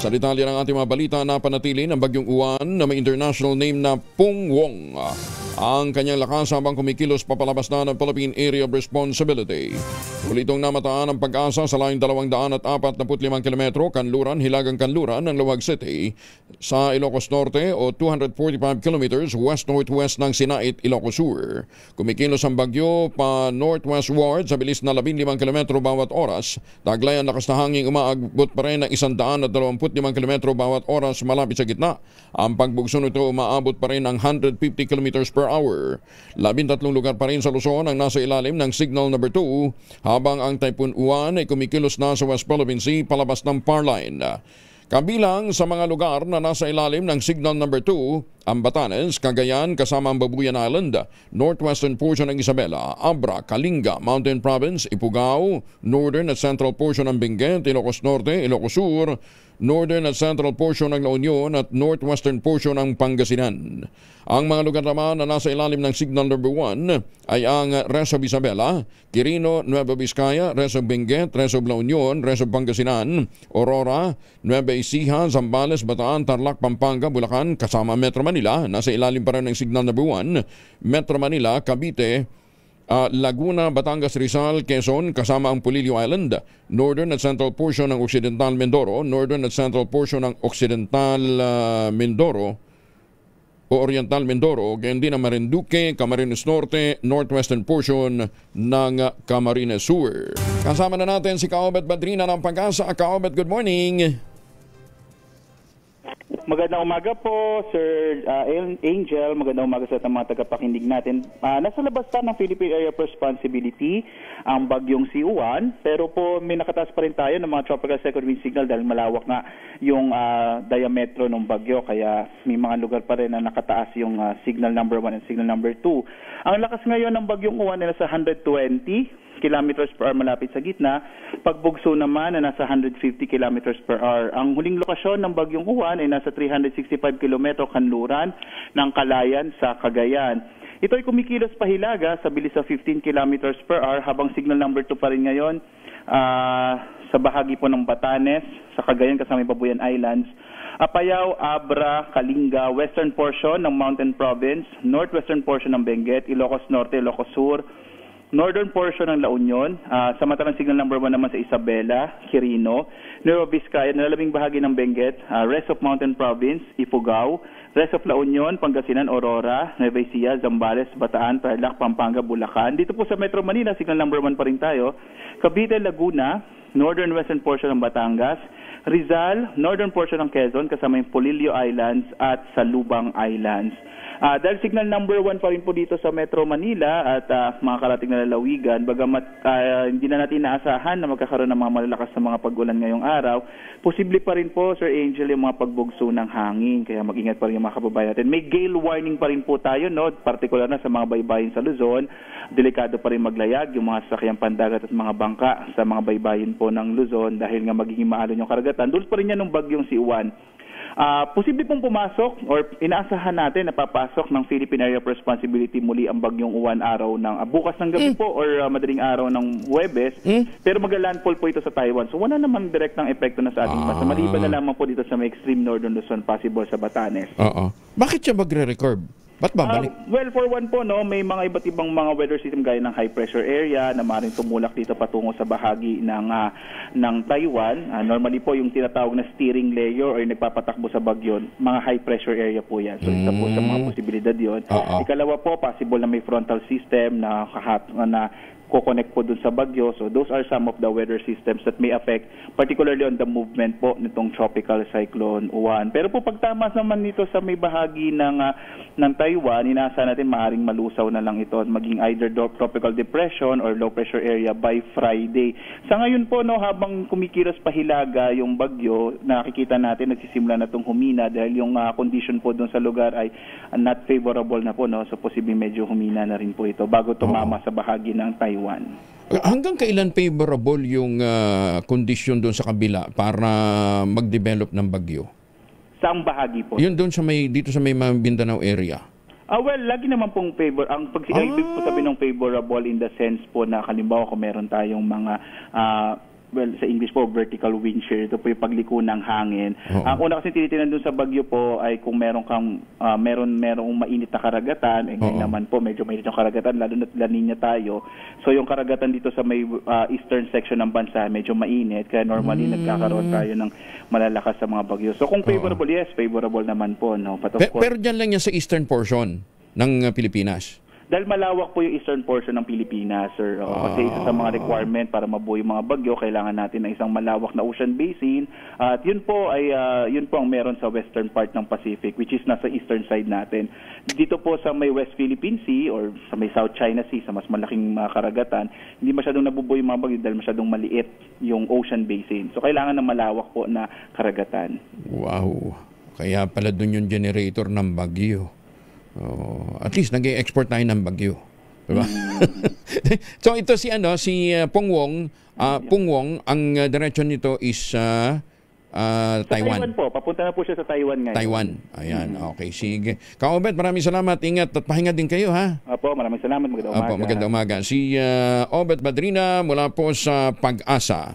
Sa detalye ng ating mga balita, napanatili ng bagyong Uwan na may international name na Pungwong ang kanyang lakas habang kumikilos papalabas na ng Philippine Area of Responsibility. Muli itong namataan ang pag-asa sa layong 245 kilometro Hilagang-Kanluran ng Luwag City sa Ilocos Norte o 245 kilometers west-northwest ng Sinait, Ilocos Sur. Kumikilos ang bagyo pa northwestward sa bilis na 15 kilometro bawat oras. Taglay ang lakas na hangin umaabot pa rin ng 125 kilometro bawat oras malapit sa gitna. Ang pagbugso nito umaabot pa rin ng 150 kilometers per hour. 13 lugar pa rin sa Luzon ang nasa ilalim ng signal number 2 habang ang Typhoon Uwan ay kumikilos na sa West Philippine Sea palabas ng Parline. Kabilang sa mga lugar na nasa ilalim ng signal number 2, ang Batanes, Cagayan kasama ang Babuyan Island, northwestern portion ng Isabela, Abra, Kalinga, Mountain Province, Ifugao, northern at central portion ng Benguet, Ilocos Norte, Ilocos Sur, northern at central portion ng La Union at northwestern portion ng Pangasinan. Ang mga lugar naman na nasa ilalim ng signal number 1 ay ang Reso Isabela, Quirino, Nueva Vizcaya, Reso Benguet, Reso La Union, Reso Pangasinan, Aurora, Nueva Ecija, Zambales, Bataan, Tarlac, Pampanga, Bulacan, kasama Metro Manila, nasa ilalim pa rin ng signal number 1, Metro Manila, Cavite, Laguna, Batangas, Rizal, Quezon, kasama ang Pulilio Island, northern at central portion ng Occidental Mindoro, northern at central portion ng Occidental Mindoro o Oriental Mindoro, ganyan din ang Marinduque, Camarines Norte, northwestern portion ng Camarines Sur. Kasama na natin si Kaobet Badrina ng Pag-asa. Kaobet, good morning. Magandang umaga po, Sir Angel. Magandang umaga sa mga tagapakinig natin. Nasa labas na ng Philippine Area of Responsibility ang bagyong si Uwan, pero po may nakataas pa rin tayo ng mga tropical second wind signal dahil malawak nga yung diametro ng bagyo, kaya may mga lugar pa rin na nakataas yung signal number 1 and signal number 2. Ang lakas ngayon ng bagyong Uwan ay nasa 120 kilometers per hour malapit sa gitna. Pagbugso naman na nasa 150 kilometers per hour. Ang huling lokasyon ng bagyong Uwan ay nasa 365 kilometro kanluran ng Kalayan sa Cagayan. Ito ay kumikilos pahilaga sa bilis sa 15 kilometers per hour habang signal number 2 pa rin ngayon sa bahagi po ng Batanes, sa Cagayan kasama Babuyan Islands, Apayao, Abra, Kalinga, western portion ng Mountain Province, northwestern portion ng Benguet, Ilocos Norte, Ilocos Sur, northern portion ng La Union, samantalang signal number 1 naman sa Isabela, Quirino, Nueva Vizcaya, nalalabing bahagi ng Benguet, rest of Mountain Province, Ifugao, rest of La Union, Pangasinan, Aurora, Nueva Ecija, Zambales, Bataan, Tarlac, Pampanga, Bulacan. Dito po sa Metro Manila, signal number 1 pa rin tayo. Cavite, Laguna, northern western portion ng Batangas, Rizal, northern portion ng Quezon, kasama yung Polillo Islands at Salubang Islands. Dahil signal number 1 pa rin po dito sa Metro Manila at mga karating na lalawigan, bagamat hindi na natin naasahan na magkakaroon ng mga malalakas na mga pag-ulan ngayong araw, posible pa rin po, Sir Angel, yung mga pagbugso ng hangin. Kaya mag-ingat pa rin yung mga kababayan natin. May gale warning pa rin po tayo, no? Partikular na sa mga baybayin sa Luzon. Delikado pa rin maglayag yung mga sasakyang pandagat at mga bangka sa mga baybayin po ng Luzon dahil nga magiging maalon yung karagatan. Doon pa rin yan ng bagyong si Uwan. Posible pong pumasok or inaasahan natin na papasok ng Philippine Area of Responsibility muli ang bagyong Uwan araw ng bukas ng gabi po or madaling araw ng Huwebes, pero mag-landfall po ito sa Taiwan. So wala namang direktang epekto na sa ating bansa. Maliban na lamang po dito sa may extreme northern Luzon, possible sa Batanes. Bakit siya magre-record? Ba't babalik? Well, for one po, no, may mga iba't ibang mga weather system gaya ng high pressure area na maaaring tumulak dito patungo sa bahagi ng Taiwan. Normally po yung tinatawag na steering layer or yung nagpapatakbo sa bagyo, mga high pressure area po yan. So isa po sa mga posibilidad yon. Ikalawa po, possible na may frontal system na ko-connect po dun sa bagyo. So those are some of the weather systems that may affect particularly on the movement po nitong tropical cyclone Uwan. Pero po pagtamas naman nito sa may bahagi ng Taiwan, inaasahan natin maaring malusaw na lang ito at maging either tropical depression or low pressure area by Friday. Sa ngayon po, no, habang kumikilos pahilaga yung bagyo, nakikita natin nagsisimula na itong humina dahil yung condition po dun sa lugar ay not favorable na po, no? So posibleng medyo humina na rin po ito bago tumama sa bahagi ng Taiwan. Hanggang kailan favorable yung kondisyon doon sa kabila para mag-develop ng bagyo? Saang bahagi po? Yun doon sa dito sa may Mindanao area. Well, lagi naman pong favor. Ang ibig po sabihin ng favorable in the sense po na halimbawa kung meron tayong mga sa English po, vertical wind shear. Ito po yung pagliko ng hangin. Ang una kasi tinitingnan dun sa bagyo po ay kung meron merong mainit na karagatan, ngayon naman po medyo mainit yung karagatan, lalo na La Nina tayo. So yung karagatan dito sa may eastern section ng bansa medyo mainit, kaya normally nagkakaroon tayo ng malalakas sa mga bagyo. So kung favorable, yes, favorable naman po, no. But of course, Pero dyan lang yan sa eastern portion ng Pilipinas. dahil malawak po yung eastern portion ng Pilipinas, sir. Kasi isa sa mga requirement para mabuo yung mga bagyo, kailangan natin ng isang malawak na ocean basin. At yun po ang meron sa western part ng Pacific, which is nasa eastern side natin. Dito po sa may West Philippine Sea or sa may South China Sea, sa mas malaking karagatan, hindi masyadong nabubuo yung mga bagyo dahil masyadong maliit yung ocean basin. So kailangan ng malawak po na karagatan. Wow. Kaya pala dun yung generator ng bagyo. At least nag-export tayo ng bagyo. Diba? So ito si Pung Wong. Pung Wong, ang direction nito is Taiwan. Taiwan po. Papunta na po siya sa Taiwan ngayon. Taiwan. Ayan. Okay, sige. Ka-Obet, maraming salamat. Ingat at pahinga din kayo, ha? Opo, maraming salamat. Magandang umaga. Magandang umaga. Si Obet Badrina mula po sa Pag-asa.